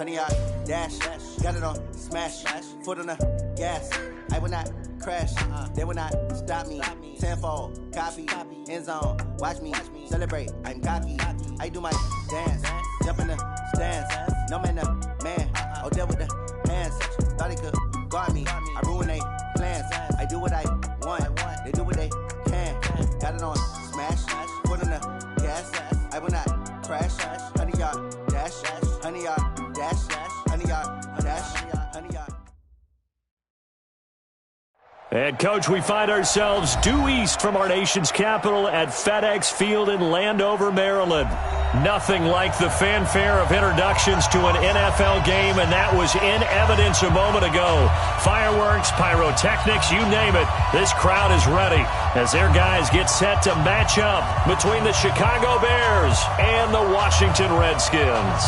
100-yard dash. Got it on smash. Foot on the gas. I will not crash. They will not stop me. Tenfold, copy, end zone. Watch me celebrate. I'm cocky. I do my dance. Jump in the stands. No man, the man. Oh, deal with the hands. Thought he could guard me. I ruin they plans. I do what I want. They do what they can. Got it on smash. Foot on the gas. I will not crash. 100-yard dash. 100-yard dash. 100-yard dash. 100-yard. And, Coach, we find ourselves due east from our nation's capital at FedEx Field in Landover, Maryland. Nothing like the fanfare of introductions to an NFL game, and that was in evidence a moment ago. Fireworks, pyrotechnics, you name it. This crowd is ready as their guys get set to match up between the Chicago Bears and the Washington Redskins.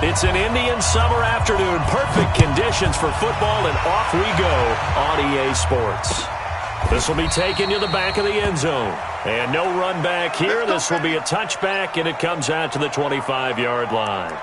It's an Indian summer afternoon. Perfect conditions for football, and off we go on EA Sports. This will be taken to the back of the end zone. And no run back here. This will be a touchback, and it comes out to the 25-yard line.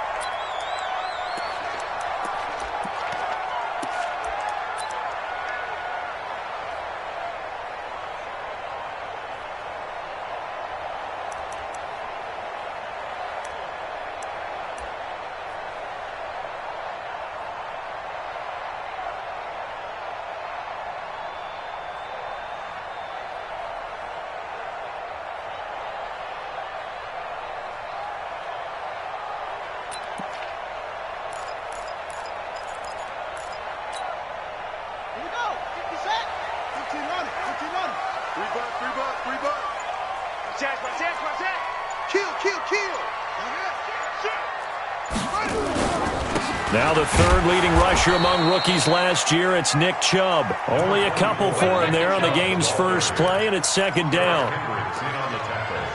Now the third leading rusher among rookies last year, it's Nick Chubb. Only a couple for him there on the game's first play, and it's second down.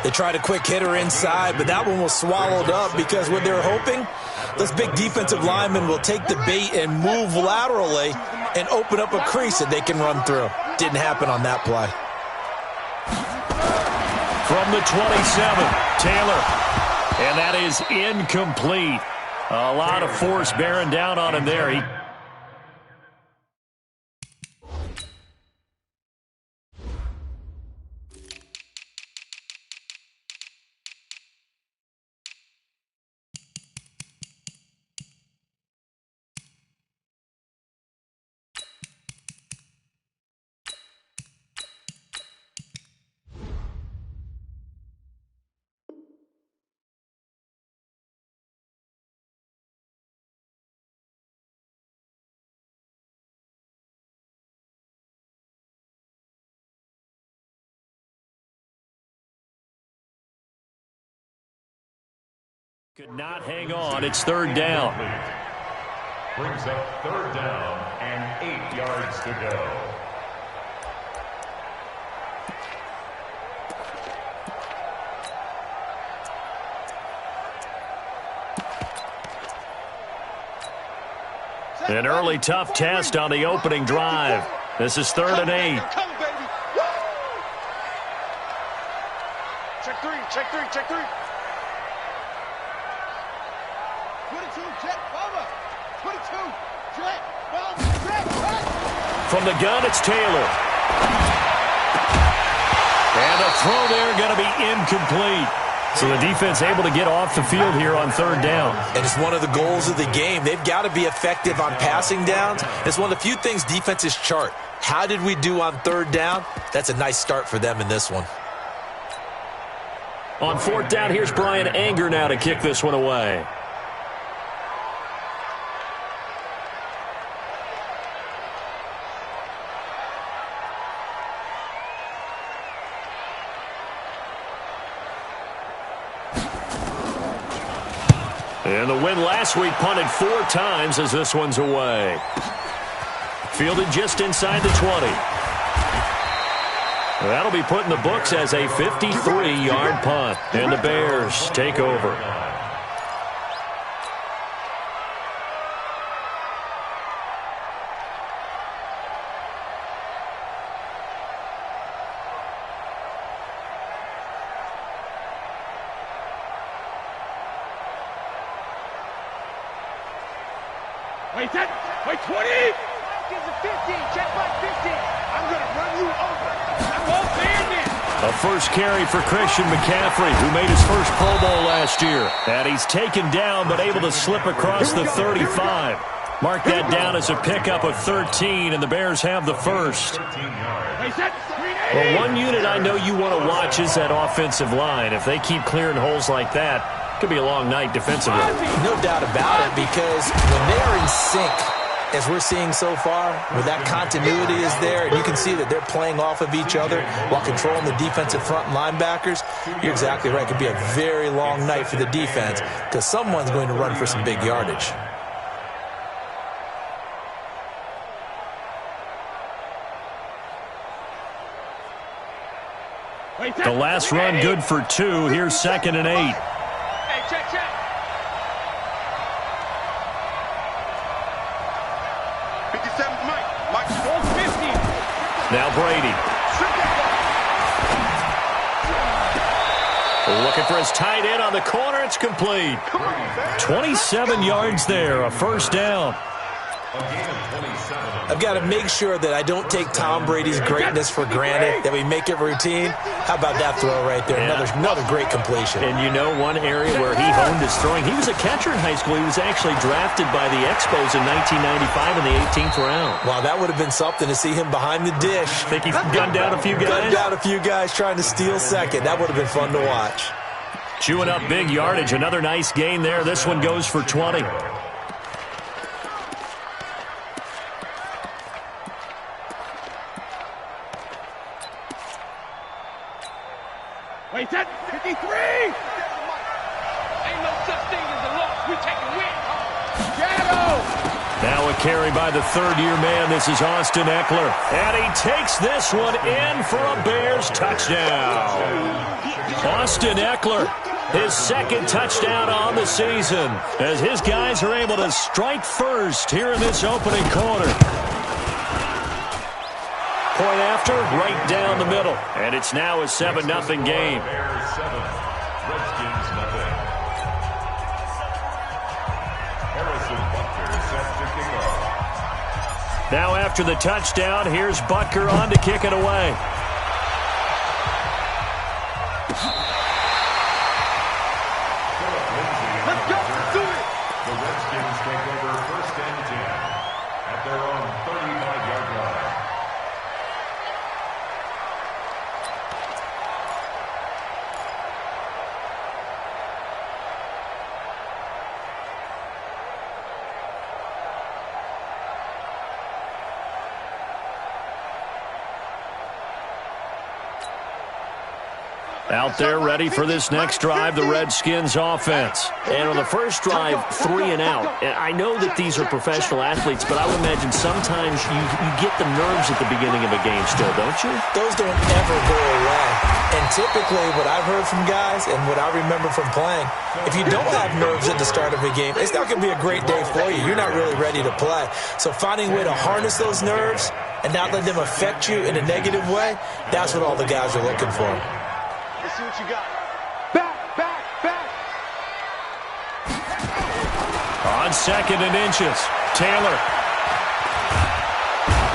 They tried a quick hitter inside, but that one was swallowed up because what they're hoping, those big defensive linemen will take the bait and move laterally and open up a crease that they can run through. Didn't happen on that play. From the 27, Taylor. And that is incomplete. A lot of force bearing down on him there. Could not hang on. It's third down. Brings up third down and 8 yards to go. An early tough test on the opening drive. This is 3rd and 8. Check three, check three, check three. 22, jet, over. 22, jet, from the gun, it's Taylor. And a throw there going to be incomplete. So the defense able to get off the field here on third down. And it's one of the goals of the game. They've got to be effective on passing downs. It's one of the few things defenses chart. How did we do on third down? That's a nice start for them in this one. On 4th down, here's Brian Anger now to kick this one away. And the win last week punted 4 times as this one's away. Fielded just inside the 20. That'll be put in the books as a 53-yard punt. And the Bears take over. Wait, set. Wait, 20. Gives a 15. Check back 15. I'm going to run you over. I'm all bandit. A first carry for Christian McCaffrey, who made his first Pro Bowl last year. And he's taken down, but able to slip across the 35. Mark that down as a pickup of 13, and the Bears have the first. Well, one unit I know you want to watch is that offensive line. If they keep clearing holes like that, it could be a long night defensively. No doubt about it, because when they're in sync, as we're seeing so far, where that continuity is there, and you can see that they're playing off of each other while controlling the defensive front linebackers, you're exactly right. It could be a very long night for the defense, because someone's going to run for some big yardage. The last run good for 2. Here's 2nd and 8. Hey, check. Mike. 50. Now Brady. Looking for his tight end on the corner. It's complete. 27 yards there, a first down. I've got to make sure that I don't take Tom Brady's greatness for granted, that we make it routine. How about that throw right there? Yeah. Another great completion. And you know one area where he honed his throwing, he was a catcher in high school. He was actually drafted by the Expos in 1995 in the 18th round. Wow, that would have been something to see him behind the dish. Think he gunned down a few guys? Gunned down a few guys trying to steal second. That would have been fun to watch. Chewing up big yardage. Another nice gain there. This one goes for 20. Wait, set. 53. Ain't no such thing as a loss. We take a win. Now a carry by the third-year man. This is Austin Eckler. And he takes this one in for a Bears touchdown. Austin Eckler, his second touchdown on the season, as his guys are able to strike first here in this opening quarter. Point after, right down the middle. And it's now a 7-0 game. Bears 7, Redskins nothing. Harrison Butker set to kick off. Now after the touchdown, here's Butker on to kick it away. Let's go. Let's do it. The Redskins take over 1st and 10 at their own 35-yard line. Out there ready for this next drive, the Redskins offense. And on the first drive, 3 and out. And I know that these are professional athletes, but I would imagine sometimes you get the nerves at the beginning of a game still, don't you? Those don't ever go away. And typically what I've heard from guys and what I remember from playing, if you don't have nerves at the start of a game, it's not going to be a great day for you. You're not really ready to play. So finding a way to harness those nerves and not let them affect you in a negative way, that's what all the guys are looking for. Let's see what you got. Back. On 2nd and inches, Taylor.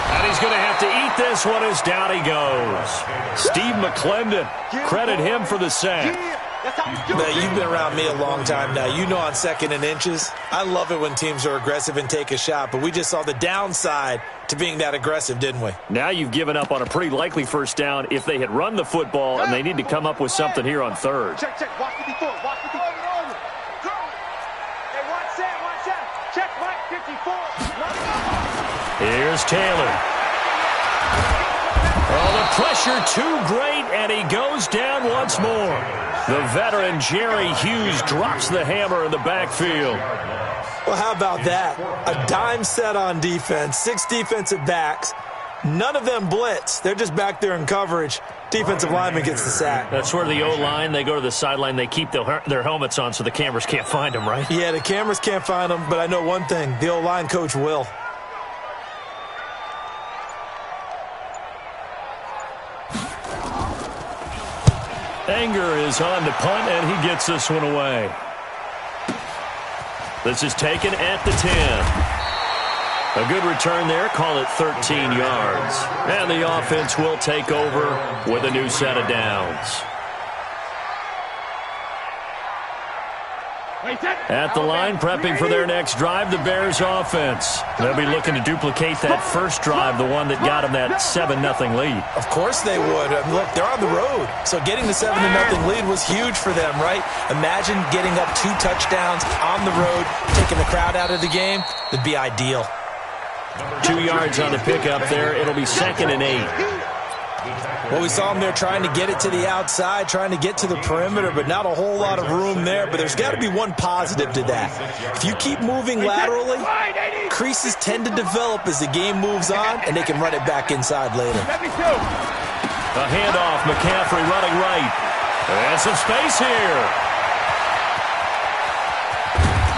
And he's going to have to eat this one as down he goes. Steve McClendon, credit him for the sack. Now, you've been around me a long time now. You know on 2nd and inches, I love it when teams are aggressive and take a shot, but we just saw the downside to being that aggressive, didn't we? Now you've given up on a pretty likely first down if they had run the football, and they need to come up with something here on 3rd. Check. Watch 54. Hey, watch that. Check, Mike, 54. Here's Taylor. Oh, the pressure too great, and he goes down once more. The veteran Jerry Hughes drops the hammer in the backfield. Well, how about that? A dime set on defense, 6 defensive backs. None of them blitz. They're just back there in coverage. Defensive lineman gets the sack. That's where the O-line, they go to the sideline, they keep their helmets on so the cameras can't find them, right? Yeah, the cameras can't find them, but I know one thing. The O-line coach will. Anger is on to punt, and he gets this one away. This is taken at the 10. A good return there. Call it 13 yards. And the offense will take over with a new set of downs. At the line, prepping for their next drive, the Bears offense. They'll be looking to duplicate that first drive, the one that got them that 7-0 lead. Of course they would. Look, they're on the road. So getting the 7-0 lead was huge for them, right? Imagine getting up 2 touchdowns on the road, taking the crowd out of the game. That'd be ideal. 2 yards on the pickup there. It'll be 2nd and 8. Well, we saw them there trying to get it to the outside, trying to get to the perimeter, but not a whole lot of room there. But there's got to be one positive to that. If you keep moving laterally, creases tend to develop as the game moves on, and they can run it back inside later. A handoff, McCaffrey running right. And some space here.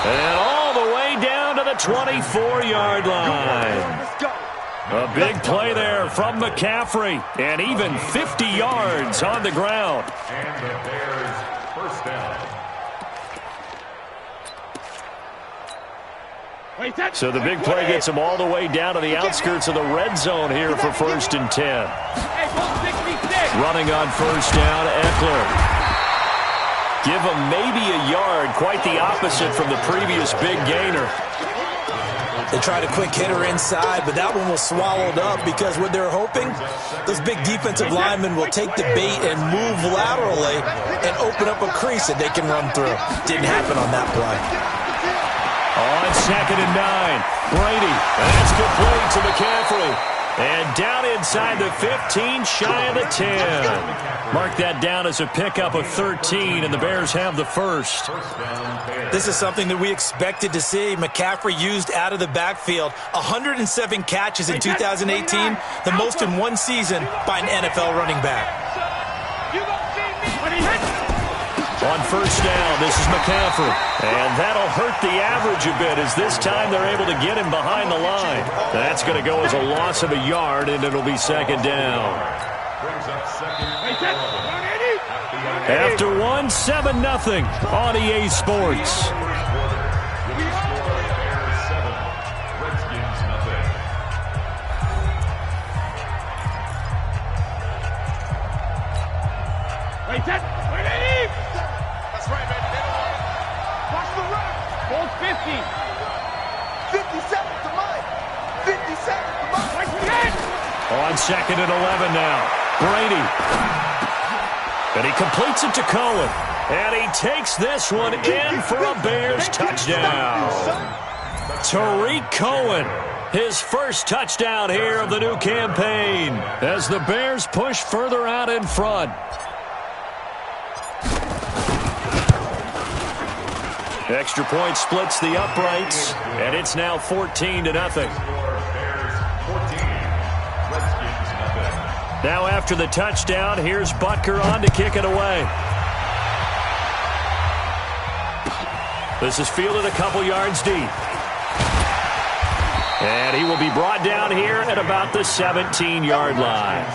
And all the way down to the 24-yard line. A big play there from McCaffrey, and even 50 yards on the ground. And the Bears first down. So the big play gets them all the way down to the outskirts of the red zone here for 1st and 10. Running on 1st down, Eckler. Give them maybe a yard, quite the opposite from the previous big gainer. They tried a quick hitter inside, but that one was swallowed up because what they're hoping, those big defensive linemen will take the bait and move laterally and open up a crease that they can run through. Didn't happen on that play. On 2nd and 9, Brady. That's complete to McCaffrey. And down inside the 15, shy of the 10. Mark that down as a pickup of 13, and the Bears have the first. This is something that we expected to see. McCaffrey used out of the backfield. 107 catches in 2018, the most in one season by an NFL running back. On 1st down, this is McCaffrey. And that'll hurt the average a bit as this time they're able to get him behind the line. That's going to go as a loss of a yard, and it'll be 2nd down. After 7-0 on EA Sports. That's right, man. Watch the run. Hold 50. 50 seconds to mine. 50 seconds to mine. On 2nd and 11 now. Brady. And he completes it to Cohen. And he takes this one in for a Bears touchdown. Tariq Cohen, his first touchdown here of the new campaign as the Bears push further out in front. Extra point splits the uprights, and it's now 14-0. Now after the touchdown, here's Butker on to kick it away. This is fielded a couple yards deep. And he will be brought down here at about the 17-yard line.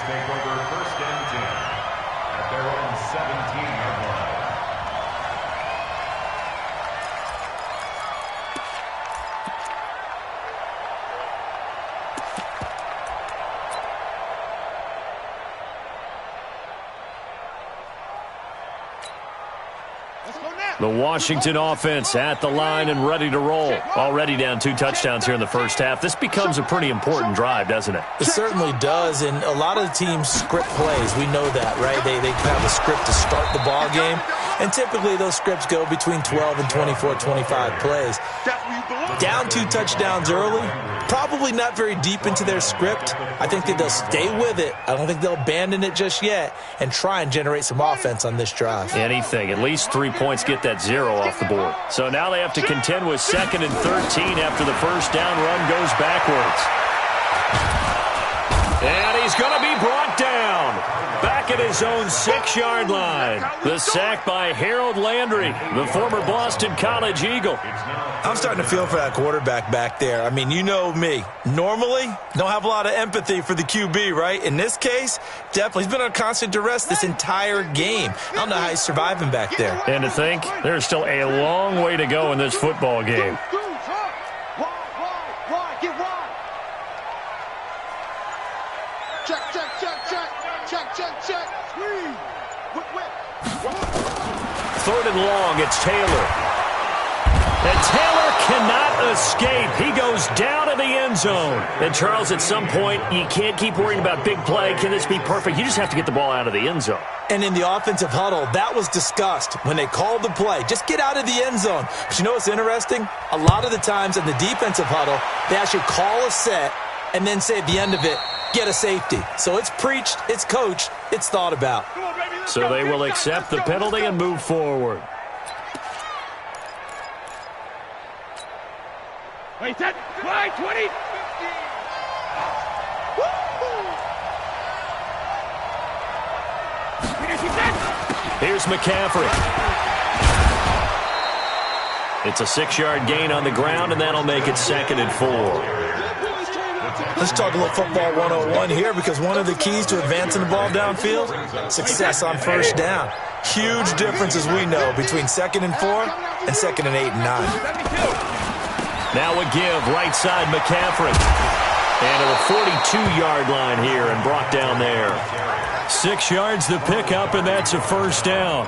The Washington offense at the line and ready to roll. Already down 2 touchdowns here in the first half. This becomes a pretty important drive, doesn't it? It certainly does, and a lot of the teams script plays. We know that, right? They have a script to start the ball game, and typically those scripts go between 12 and 24, 25 plays. Down 2 touchdowns early, probably not very deep into their script. I think that they'll stay with it. I don't think they'll abandon it just yet and try and generate some offense on this drive. Anything. At least 3 points get that 0 off the board. So now they have to contend with 2nd and 13 after the first down run goes backwards. And he's going to be brought down. Back at his own 6-yard line. The sack by Harold Landry, the former Boston College Eagle. I'm starting to feel for that quarterback back there. I mean, you know me. Normally, don't have a lot of empathy for the QB, right? In this case, definitely. He's been on constant duress this entire game. I don't know how he's surviving back there. And to think, there's still a long way to go in this football game. 3rd and long. It's Taylor. And Taylor cannot escape. He goes down to the end zone. And, Charles, at some point, you can't keep worrying about big play. Can this be perfect? You just have to get the ball out of the end zone. And in the offensive huddle, that was discussed when they called the play. Just get out of the end zone. But you know what's interesting? A lot of the times in the defensive huddle, they actually call a set and then say at the end of it, get a safety. So it's preached, it's coached, it's thought about. So they will accept the penalty and move forward. Wait, 10, 20. Here's McCaffrey. It's a 6-yard gain on the ground, and that'll make it 2nd and 4. Let's talk a little football 101 here, because one of the keys to advancing the ball downfield, success on first down. Huge difference, as we know, between 2nd and 4 and 2nd and 8 and 9. Now a give, right side McCaffrey. And to the 42-yard line here and brought down there. 6 yards the pickup, and that's a 1st down.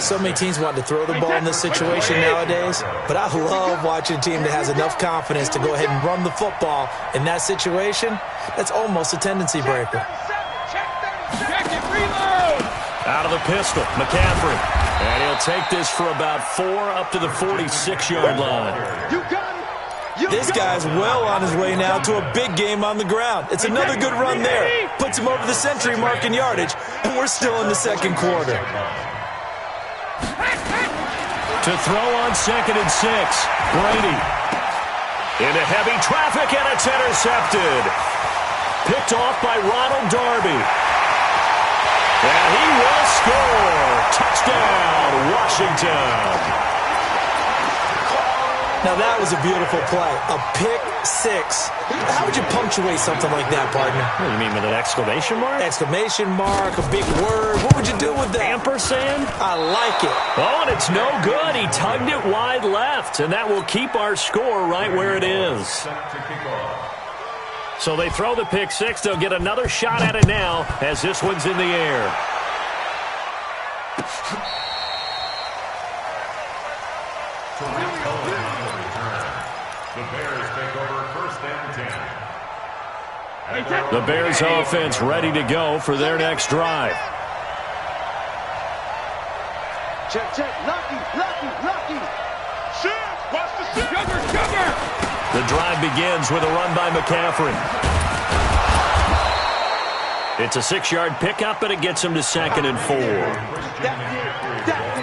So many teams want to throw the ball in this situation nowadays, but I love watching a team that has enough confidence to go ahead and run the football in that situation. That's almost a tendency breaker. Out of the pistol, McCaffrey. And he'll take this for about 4 up to the 46-yard line. This guy's well on his way now to a big game on the ground. It's another good run there. Puts him over the century mark in yardage, and we're still in the 2nd quarter. To throw on 2nd and 6, Brady. Into heavy traffic, and it's intercepted. Picked off by Ronald Darby. And he will score. Touchdown, Washington. Now, that was a beautiful play. A pick 6. How would you punctuate something like that, partner? What do you mean, with an exclamation mark? Exclamation mark, a big word. What would you do with that? Ampersand? I like it. Oh, and it's no good. He tugged it wide left, and that will keep our score right where it is. So they throw the pick 6. They'll get another shot at it now as this one's in the air. The Bears offense ready to go for their next drive. Check. Lucky. Shoot. Watch the shoot. Sugar. The drive begins with a run by McCaffrey. It's a 6-yard pickup, and it gets him to 2nd and 4.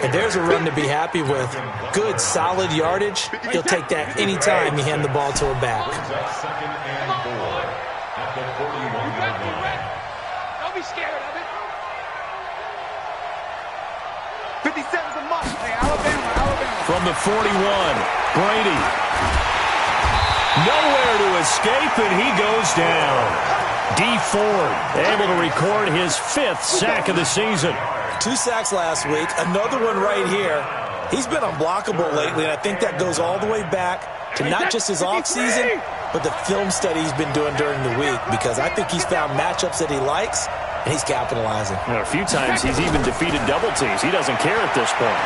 And there's a run to be happy with. Good, solid yardage. He'll take that anytime you hand the ball to a back. 2nd and 4 at the 41-yard line. Don't be scared of it. 57's a must. Hey, Alabama. From the 41, Brady. Nowhere to escape, and he goes down. D. Ford able to record his 5th sack of the season. 2 sacks last week, another one right here. He's been unblockable lately, and I think that goes all the way back to not just his offseason, but the film study he's been doing during the week, because I think he's found matchups that he likes, and he's capitalizing. Now, a few times he's even defeated double teams. He doesn't care at this point.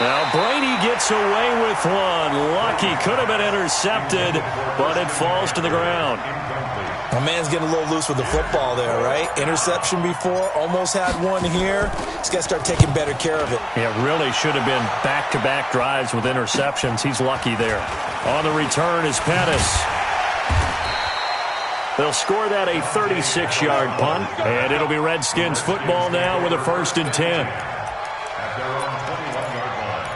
Now, Brady gets away with one. Lucky, could have been intercepted, but it falls to the ground. My man's getting a little loose with the football there, right? Interception before, almost had one here. He's got to start taking better care of it. Yeah, really should have been back-to-back drives with interceptions. He's lucky there. On the return is Pettis. They'll score that a 36-yard punt, and it'll be Redskins football now with a 1st and 10. At their own 21-yard line.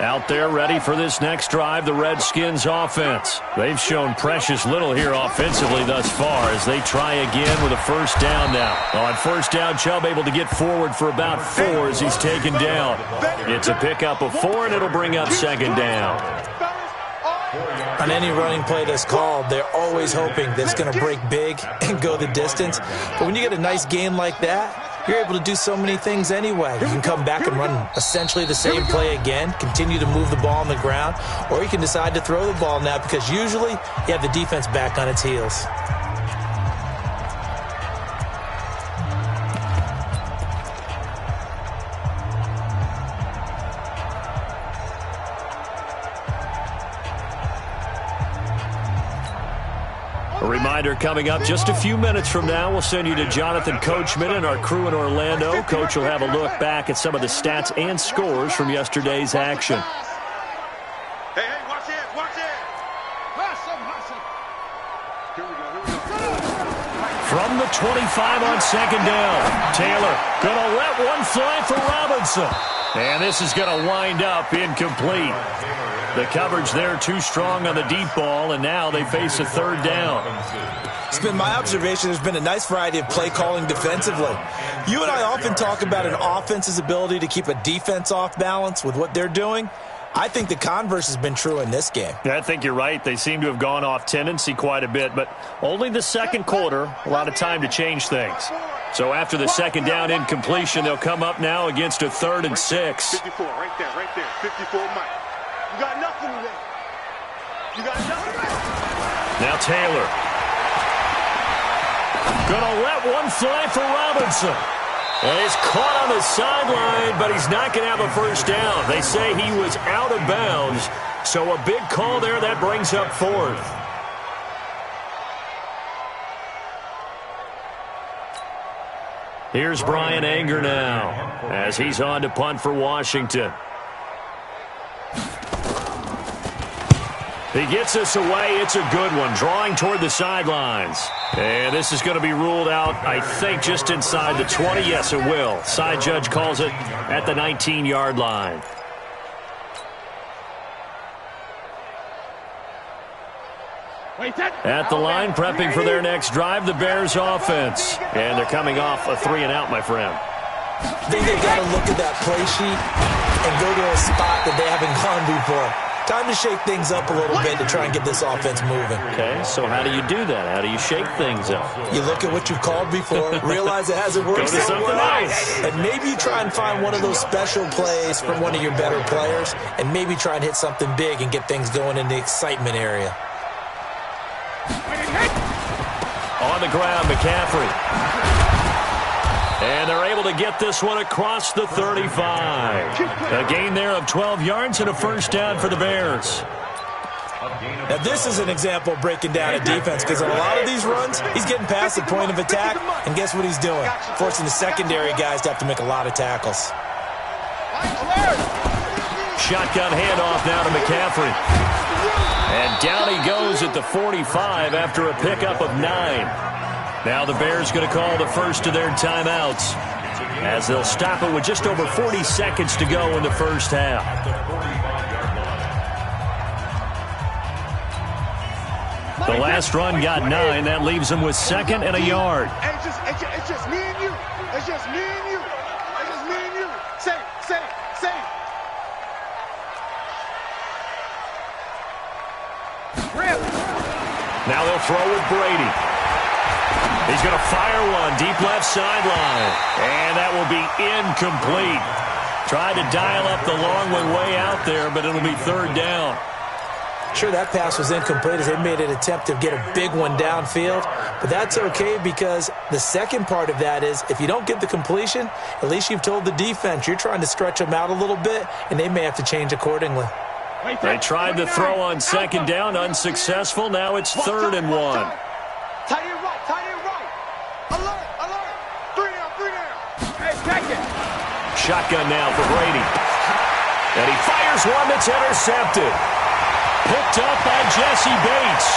Out there ready for this next drive, the Redskins offense. They've shown precious little here offensively thus far as they try again with a 1st down now. On 1st down, Chubb able to get forward for about 4 as he's taken down. It's a pickup of 4, and it'll bring up 2nd down. On any running play that's called, they're always hoping that it's going to break big and go the distance. But when you get a nice gain like that, you're able to do so many things anyway. You can come back and run essentially the same play again, continue to move the ball on the ground, or you can decide to throw the ball now because usually you have the defense back on its heels. Reminder coming up just a few minutes from now, we'll send you to Jonathan Coachman and our crew in Orlando. Coach will have a look back at some of the stats and scores from yesterday's action. Hey, watch it, watch it. Here we go. From the 25 on second down, Taylor going to let one fly for Robinson. And this is going to wind up incomplete. The coverage there too strong on the deep ball, and now they face a third down. It's been my observation there's been a nice variety of play calling defensively. You and I often talk about an offense's ability to keep a defense off balance with what they're doing. I think the converse has been true in this game. Yeah, I think you're right. They seem to have gone off tendency quite a bit, but only the second quarter, a lot of time to change things. So after the second down incompletion, they'll come up now against a 3rd and 6. 54, right there. 54, Mike. You got nothing today. You got nothing. Now Taylor. Gonna let one fly for Robinson. And he's caught on the sideline, but he's not going to have a first down. They say he was out of bounds. So a big call there that brings up 4th. Here's Brian Anger now as he's on to punt for Washington. He gets us away. It's a good one, drawing toward the sidelines. And this is going to be ruled out, I think, just inside the 20. Yes, it will. Side judge calls it at the 19-yard line. At the line, prepping for their next drive, the Bears offense. And they're coming off a 3-and-out, my friend. I think they've got to look at that play sheet and go to a spot that they haven't gone before. Time to shake things up a little bit to try and get this offense moving. Okay, so how do you do that? How do you shake things up? You look at what you've called before, realize it hasn't worked Go to something else. and maybe you try and find one of those special plays from one of your better players, and maybe try and hit something big and get things going in the excitement area. On the ground, McCaffrey. And they're able to get this one across the 35. A gain there of 12 yards and a first down for the Bears. Now, this is an example of breaking down a defense, because on a lot of these runs, he's getting past the point of attack, and guess what he's doing? Forcing the secondary guys to have to make a lot of tackles. Shotgun handoff now to McCaffrey. And down he goes at the 45 after a pickup of 9. Now the Bears going to call the first of their timeouts as they'll stop it with just over 40 seconds to go in the first half. The last run got 9. That leaves them with 2nd and a yard. It's just me and you. It's just me and you. It's just me and you. Say. Now they'll throw with Brady. He's going to fire one deep left sideline. And that will be incomplete. Tried to dial up the long one way out there, but it'll be 3rd down. Sure, that pass was incomplete as they made an attempt to get a big one downfield. But that's okay, because the second part of that is if you don't get the completion, at least you've told the defense you're trying to stretch them out a little bit, and they may have to change accordingly. They tried to throw on second down, unsuccessful. Now it's 3rd and 1. Tight end right. Alert. 3 down. Hey, take it. Shotgun now for Brady. And he fires one that's intercepted. Picked up by Jesse Bates.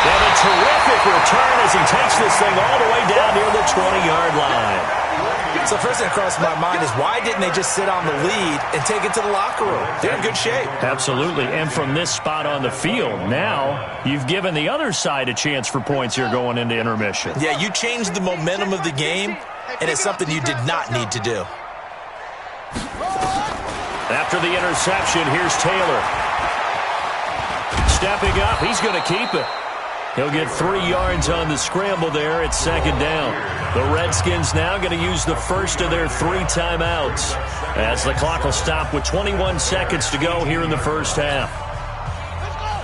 And a terrific return as he takes this thing all the way down near the 20-yard line. So first thing that crossed my mind is, why didn't they just sit on the lead and take it to the locker room? They're in good shape. Absolutely. And from this spot on the field, now you've given the other side a chance for points here going into intermission. Yeah, you changed the momentum of the game, and it's something you did not need to do. After the interception, here's Taylor. Stepping up, he's going to keep it. He'll get 3 yards on the scramble there at 2nd down. The Redskins now going to use the first of their 3 timeouts as the clock will stop with 21 seconds to go here in the first half. Let's go.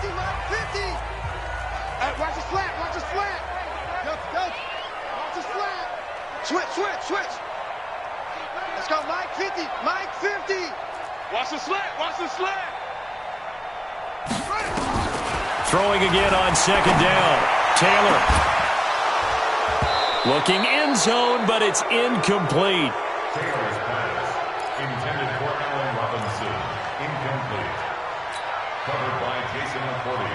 50. Watch the slant. Watch the slant. Switch. Let's go, Mike 50. Watch the slant. Throwing again on second down. Taylor. Looking end zone, but it's incomplete. Taylor's pass, intended for Allen Robinson, incomplete. Covered by Jason McCourty.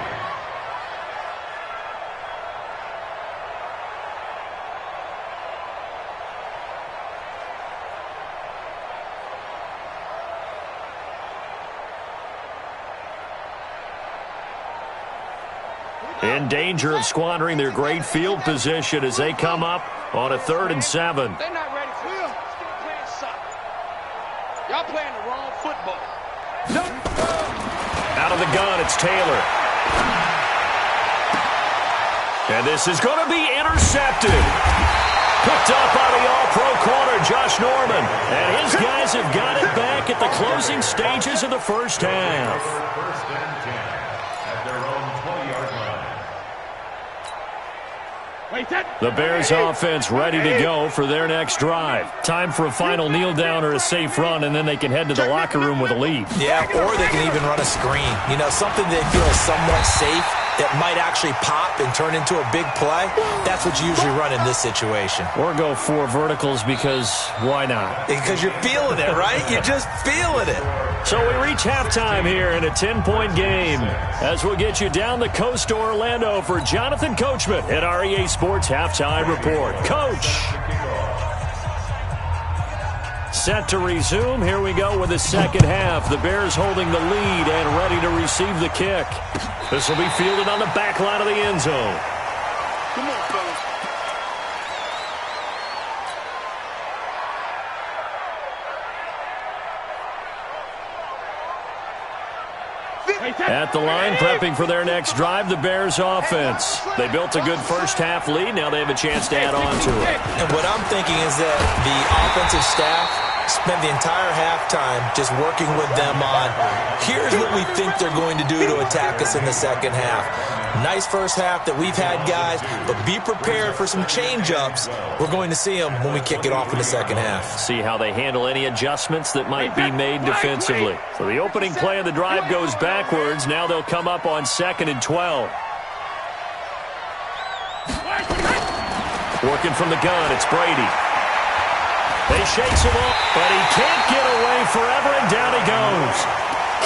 In danger of squandering their great field position as they come up on a 3rd and 7. They're not ready for this. They're playing soccer. Y'all playing the wrong football. Out of the gun, it's Taylor. And this is going to be intercepted. Picked up by the all-pro corner, Josh Norman. And his guys have got it back at the closing stages of the first half. First and 10 at their own 20-yard line. The Bears offense ready to go for their next drive. Time for a final kneel down or a safe run, and then they can head to the locker room with a lead. Yeah, or they can even run a screen. You know, something they feel is somewhat safe that might actually pop and turn into a big play. That's what you usually run in this situation. Or go 4 verticals because why not? Because you're feeling it, right? You're just feeling it. So we reach halftime here in a 10-point game as we'll get you down the coast to Orlando for Jonathan Coachman at our EA Sports Halftime Report. Coach! Set to resume. Here we go with the second half. The Bears holding the lead and ready to receive the kick. This will be fielded on the back line of the end zone. Come on, fellas. At the line, prepping for their next drive, the Bears offense. They built a good first-half lead. Now they have a chance to add on to it. And what I'm thinking is that the offensive staff spent the entire halftime just working with them on, here's what we think they're going to do to attack us in the second half. Nice first half that we've had, guys, but be prepared for some change-ups. We're going to see them when we kick it off in the second half. See how they handle any adjustments that might be made defensively. So the opening play of the drive goes backwards. Now they'll come up on 2nd and 12. Working from the gun, it's Brady. They shakes him off, but he can't get away forever, and down he goes.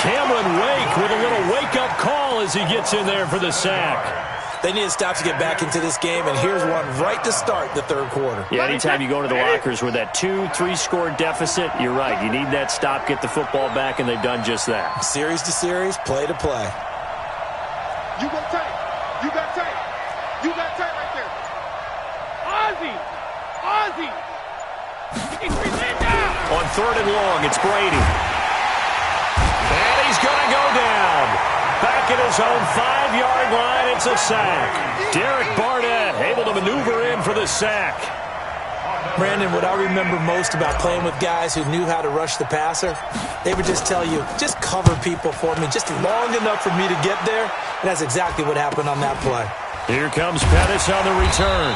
Cameron Wake with a little wake-up call as he gets in there for the sack. They need to stop to get back into this game, and here's one right to start the third quarter. Yeah, anytime you go into the lockers with that 2-3 score deficit, you're right. You need that stop, get the football back, and they've done just that. Series to series, play to play. You go tight. You got tight. You got tight right there. Ozzie. Ozzie. On 3rd and long, it's Brady. And he's going to go down. Back at his own 5-yard line, it's a sack. Derek Barnett able to maneuver in for the sack. Brandon, what I remember most about playing with guys who knew how to rush the passer, they would just tell you, just cover people for me, just long enough for me to get there. And that's exactly what happened on that play. Here comes Pettis on the return.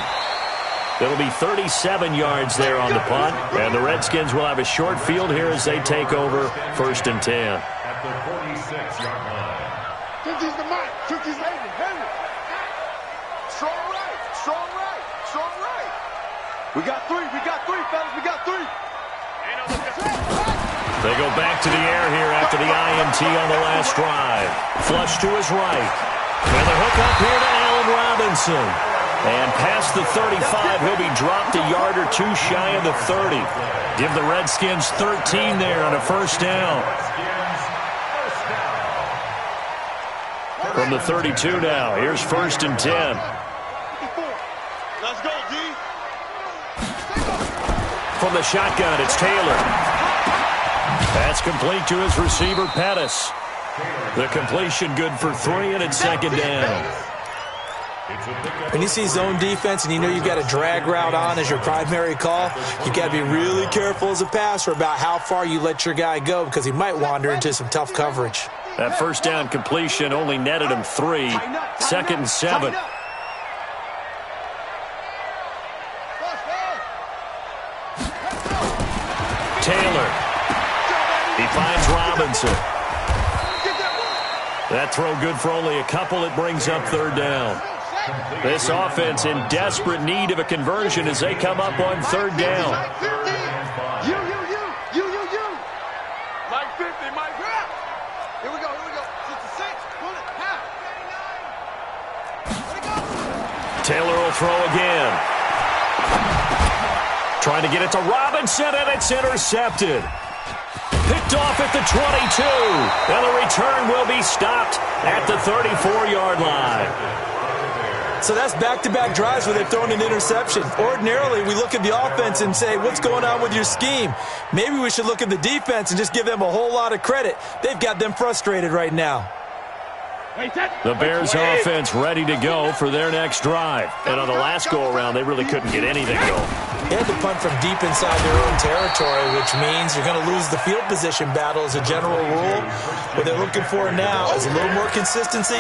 It'll be 37 yards there on the punt, and the Redskins will have a short field here as they take over 1st and 10. At the 46-yard line. 50's the mic. 50's Hayden. Hayden. Strong right. Strong right. Strong right. We got 3. We got 3, fellas. We got 3. They go back to the air here after the INT on the last drive. Flush to his right. And the hook up here to Allen Robinson. And past the 35, he'll be dropped a yard or 2 shy of the 30. Give the Redskins 13 there on a first down. From the 32 now, here's 1st and 10. Let's go, D. From the shotgun, it's Taylor. That's complete to his receiver, Pettis. The completion good for 3, and it's 2nd down. When you see zone defense and you know you've got a drag route on as your primary call, you've got to be really careful as a passer about how far you let your guy go because he might wander into some tough coverage. That first down completion only netted him 3. 2nd and 7. Taylor. He finds Robinson. That throw good for only a couple. It brings up third down. This offense in desperate need of a conversion as they come up on third down. You. Mike 50, Mike. Here we go. 66, pull it, half. Taylor will throw again. Trying to get it to Robinson, and it's intercepted. Picked off at the 22, and the return will be stopped at the 34-yard line. So that's back-to-back drives where they've thrown an interception. Ordinarily, we look at the offense and say, what's going on with your scheme? Maybe we should look at the defense and just give them a whole lot of credit. They've got them frustrated right now. The Bears offense ready to go for their next drive. And on the last go-around, they really couldn't get anything going. They had to punt from deep inside their own territory, which means you're going to lose the field position battle as a general rule. What they're looking for now is a little more consistency,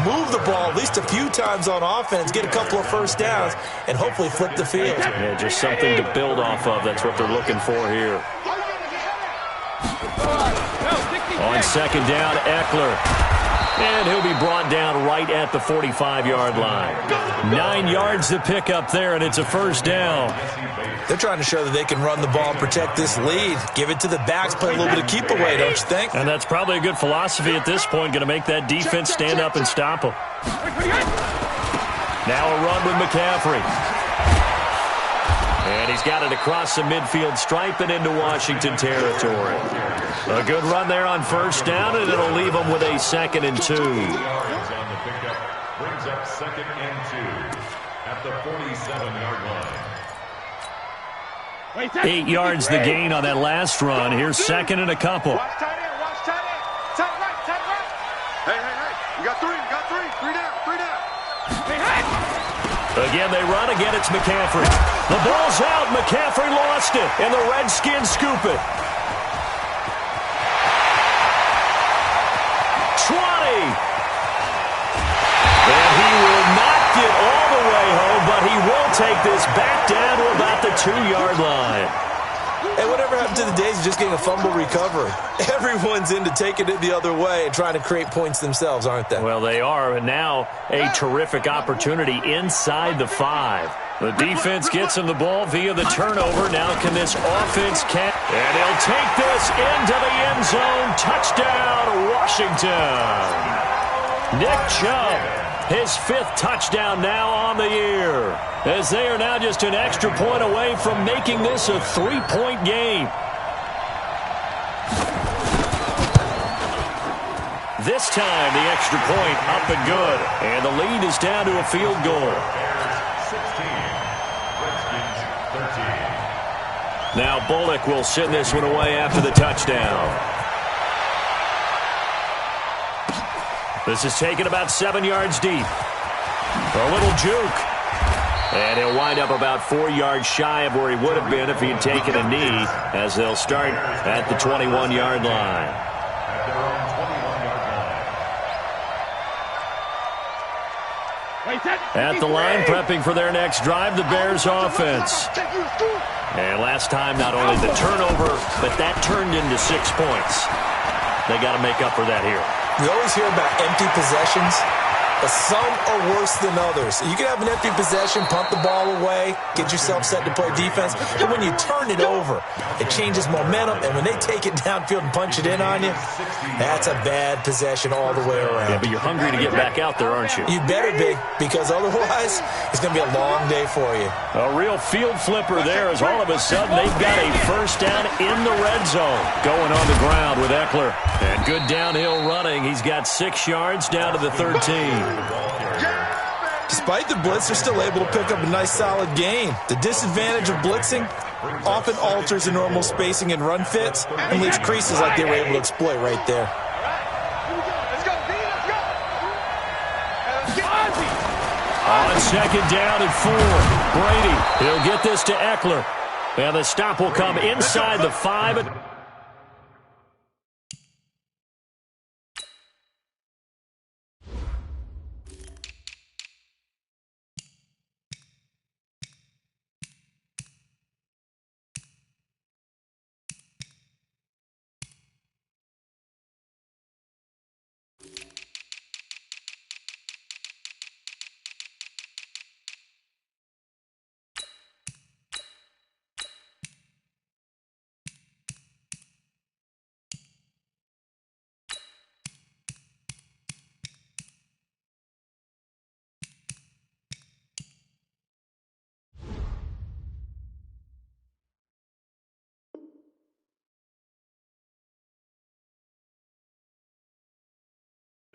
move the ball at least a few times on offense, get a couple of first downs, and hopefully flip the field. Yeah, just something to build off of. That's what they're looking for here. On second down, Eckler. And he'll be brought down right at the 45-yard line. 9 yards to pick up there, and it's a first down. They're trying to show that they can run the ball and protect this lead. Give it to the backs, play a little bit of keep away, don't you think? And that's probably a good philosophy at this point, going to make that defense stand up and stop them. Now a run with McCaffrey. And he's got it across the midfield stripe and into Washington territory. A good run there on first down, and it'll leave them with a 2nd and 2. Brings up 2nd and 2 at the 47-yard line. 8 yards the gain on that last run. Here's 2nd and a couple. Watch tight end. Tight right. Hey. You got three. Three down. Hey. Again, they run. Again, it's McCaffrey. The ball's out. McCaffrey lost it, and the Redskins scoop it. 20. And he will not get all the way home, but he will take this back down to about the 2-yard line. Hey, whatever happened to the days of just getting a fumble recovery? Everyone's into taking it the other way and trying to create points themselves, aren't they? Well, they are, and now a terrific opportunity inside the 5. The defense gets him the ball via the turnover. Now can this offense catch? And he'll take this into the end zone. Touchdown, Washington. Nick Chubb, his 5th touchdown now on the year, as they are now just an extra point away from making this a 3-point game. This time, the extra point up and good, and the lead is down to a field goal. 16, Redskins 13. Now Bullock will send this one away after the touchdown. This is taken about 7 yards deep. A little juke. And he'll wind up about 4 yards shy of where he would have been if he had taken a knee, as they'll start at the 21-yard line. At their own 21-yard line. At the line, prepping for their next drive, the Bears offense. And last time, not only the turnover, but that turned into 6 points. They got to make up for that here. We always hear about empty possessions. Some are worse than others. You can have an empty possession, punt the ball away, get yourself set to play defense. But when you turn it over, it changes momentum. And when they take it downfield and punch it in on you, that's a bad possession all the way around. Yeah, but you're hungry to get back out there, aren't you? You better be, because otherwise it's going to be a long day for you. A real field flipper there, as all of a sudden they've got a first down in the red zone. Going on the ground with Eckler. And good downhill running. He's got 6 yards down to the 13. Despite the blitz, they're still able to pick up a nice solid gain. The disadvantage of blitzing often alters the normal spacing and run fits and leaves creases like they were able to exploit right there. On second down and 4, Brady, he'll get this to Eckler. And the stop will come inside the 5.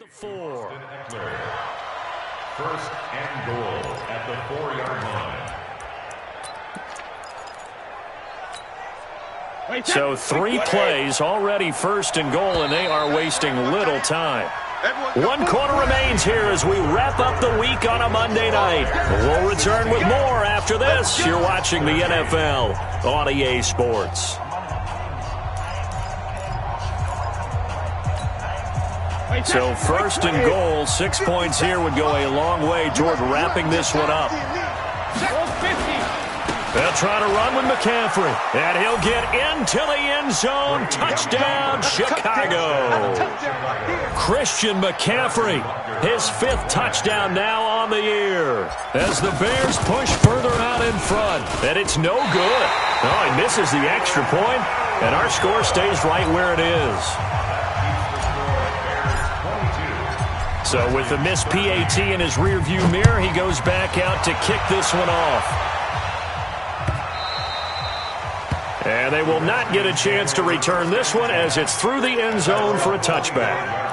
4. First and goal at the 4-yard line. So 3 plays, already first and goal, and they are wasting little time. 1 quarter remains here as we wrap up the week on a Monday night. We'll return with more after this. You're watching the NFL on EA Sports. So first and goal, 6 points here would go a long way toward wrapping this one up. They'll try to run with McCaffrey, and he'll get into the end zone. Touchdown, Chicago. Christian McCaffrey, his 5th touchdown now on the year, as the Bears push further out in front, and it's no good. Oh, he misses the extra point, and our score stays right where it is. So with the missed PAT in his rearview mirror, he goes back out to kick this one off. And they will not get a chance to return this one as it's through the end zone for a touchback.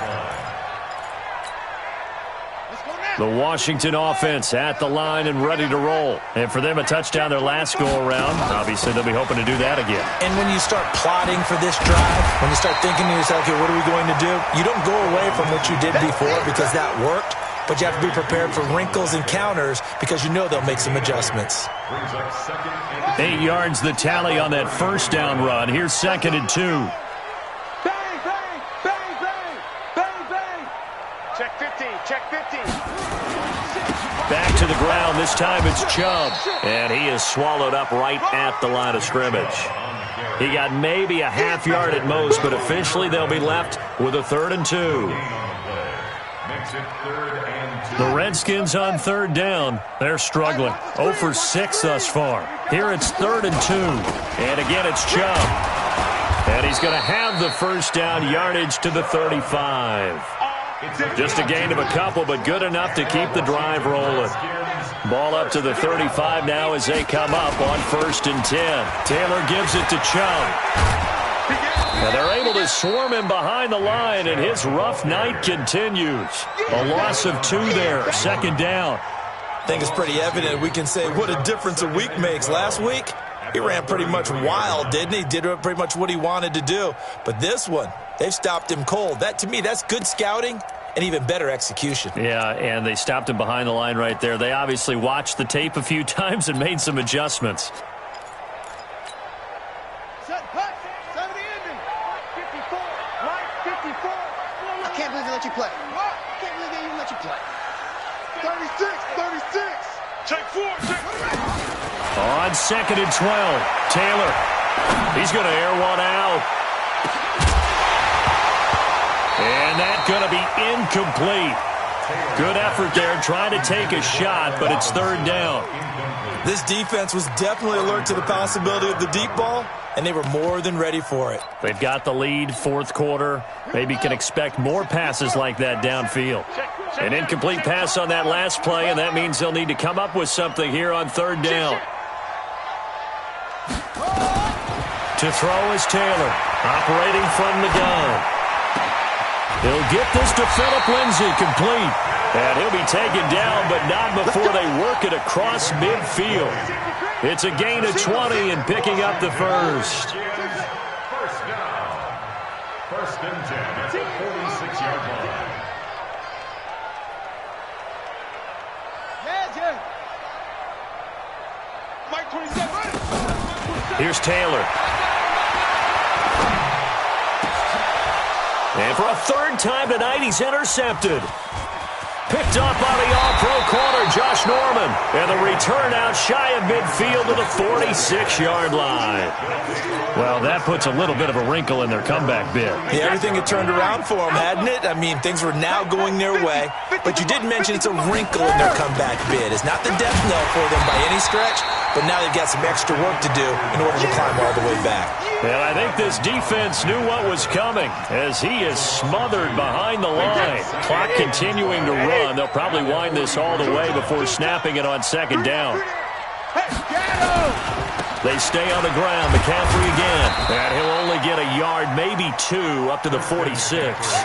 The Washington offense at the line and ready to roll. And for them, a touchdown their last go-around. Obviously, they'll be hoping to do that again. And when you start plotting for this drive, when you start thinking to yourself, okay, what are we going to do? You don't go away from what you did before because that worked. But you have to be prepared for wrinkles and counters because you know they'll make some adjustments. 8 yards the tally on that first down run. Here's 2nd and 2. Bang, bang, bang, bang, bang, bang. Check 50, check 50. Back to the ground. This time it's Chubb. And he is swallowed up right at the line of scrimmage. He got maybe a half yard at most, but officially they'll be left with a 3rd and 2. The Redskins on 3rd down. They're struggling. 0 for 6 thus far. Here it's 3rd and 2. And again it's Chubb. And he's going to have the first down, yardage to the 35. Just a gain of a couple, but good enough to keep the drive rolling. Ball up to the 35 now as they come up on 1st and 10. Taylor gives it to Chubb. And they're able to swarm him behind the line, and his rough night continues. A loss of 2 there, 2nd down. I think it's pretty evident. We can say what a difference a week makes. Last week, he ran pretty much wild, didn't he? Did pretty much what he wanted to do. But this one, they've stopped him cold. That, to me, that's good scouting and even better execution. Yeah, and they stopped him behind the line right there. They obviously watched the tape a few times and made some adjustments. I can't believe they let you play. I can't believe they even let you play. 36, 36. Check 4, check 4. On 2nd and 12, Taylor. He's going to air one out. And that's going to be incomplete. Good effort there, trying to take a shot, but it's 3rd down. This defense was definitely alert to the possibility of the deep ball, and they were more than ready for it. They've got the lead, 4th quarter. Maybe can expect more passes like that downfield. An incomplete pass on that last play, and that means they'll need to come up with something here on 3rd down. To throw is Taylor, operating from the gun. He'll get this to Phillip Lindsay, complete. And he'll be taken down, but not before they work it across midfield. It's a gain of 20 and picking up the first. First down. 1st and 10 at the 46-yard line. Mike 27. Here's Taylor. And for a 3rd time tonight, he's intercepted. Picked up by the all-pro corner, Josh Norman. And the return out shy of midfield to the 46-yard line. Well, that puts a little bit of a wrinkle in their comeback bid. Yeah, everything had turned around for them, hadn't it? I mean, things were now going their way. But you did mention it's a wrinkle in their comeback bid. It's not the death knell for them by any stretch, but now they've got some extra work to do in order to climb all the way back. And I think this defense knew what was coming as he is smothered behind the line. Clock continuing to run. They'll probably wind this all the way before snapping it on 2nd down. They stay on the ground. McCaffrey again. And he'll only get a yard, maybe 2, up to the 46.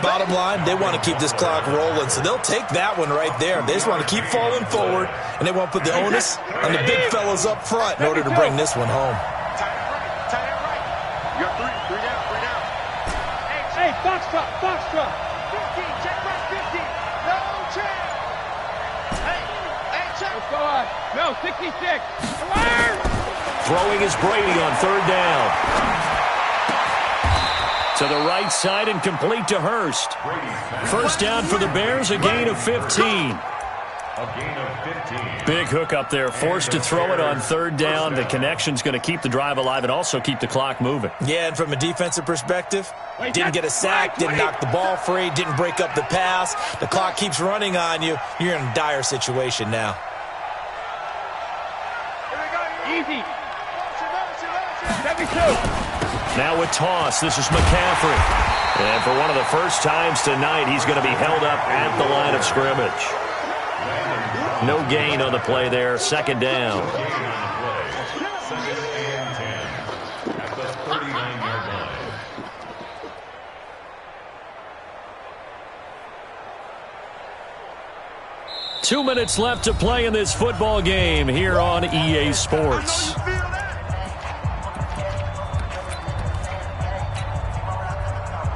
Bottom line, they want to keep this clock rolling, so they'll take that one right there. They just want to keep falling forward, and they want to put the onus on the big fellas up front in order to bring this one home. Tight end right. You got three down. Hey, Foxtrot. 15, check right, 15. No chance. Hey, check. Let's go on. No, 66. Throwing is Brady on third down. To the right side and complete to Hurst. First down for the Bears, a gain of 15. Big hook up there, forced to throw it on third down. The connection's going to keep the drive alive and also keep the clock moving. Yeah, and from a defensive perspective, didn't get a sack, didn't knock the ball free, didn't break up the pass. The clock keeps running on you. You're in a dire situation now. Easy. 72. Now with toss, this is McCaffrey. And for one of the first times tonight, he's going to be held up at the line of scrimmage. No gain on the play there, second down. Second and 10 at the 39-yard line. Two minutes left to play in this football game here on EA Sports.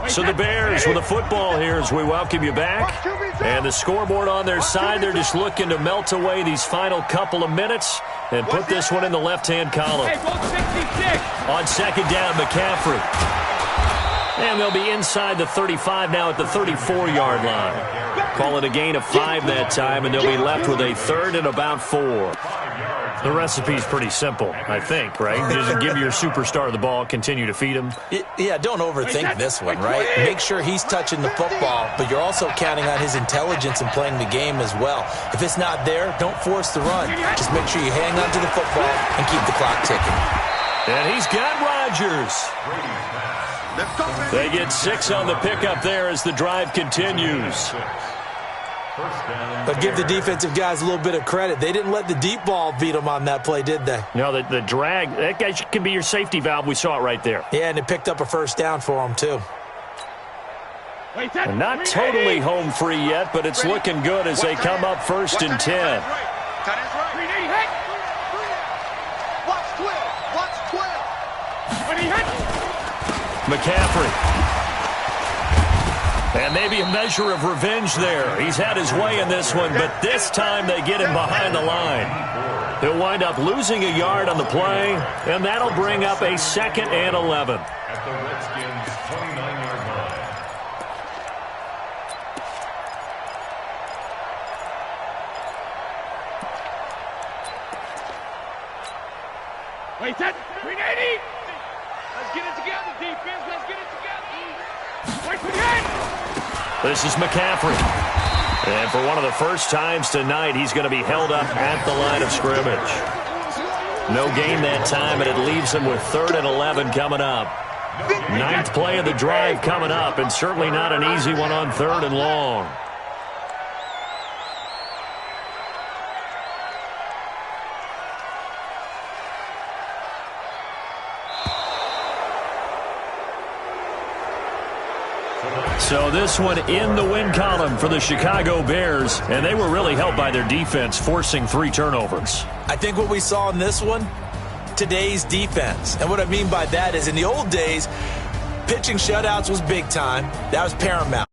So the Bears with the football here as we welcome you back. And the scoreboard on their side, they're just looking to melt away these final couple of minutes and put this one in the left-hand column. On second down, McCaffrey. And they'll be inside the 35 now at the 34-yard line. Call it a gain of 5 that time, and they'll be left with a third and about 4. The recipe's pretty simple, I think, right? Just give your superstar the ball, continue to feed him. Yeah, don't overthink this one, right? Make sure he's touching the football, but you're also counting on his intelligence in playing the game as well. If it's not there, don't force the run. Just make sure you hang on to the football and keep the clock ticking. And he's got Rodgers. They get 6 on the pickup there as the drive continues. But give the defensive guys a little bit of credit. They didn't let the deep ball beat them on that play, did they? No, the drag, that guy can be your safety valve. We saw it right there. Yeah, and it picked up a first down for them, too. And not totally home free yet, but it's looking good as they come up first and 10. McCaffrey. And maybe a measure of revenge there. He's had his way in this one, but this time they get him behind the line. He'll wind up losing a yard on the play, and that'll bring up a second and 11. At the Redskins' 29-yard line. Wait, that 380. Let's get it together, defense. Let's get it together. Wait, this is McCaffrey. And for one of the first times tonight, he's going to be held up at the line of scrimmage. No gain that time, and it leaves him with 3rd and 11 coming up. 9th play of the drive coming up, and certainly not an easy one on 3rd and long. So this one in the win column for the Chicago Bears, and they were really helped by their defense, forcing 3 turnovers. I think what we saw in this one, today's defense. And what I mean by that is in the old days, pitching shutouts was big time. That was paramount.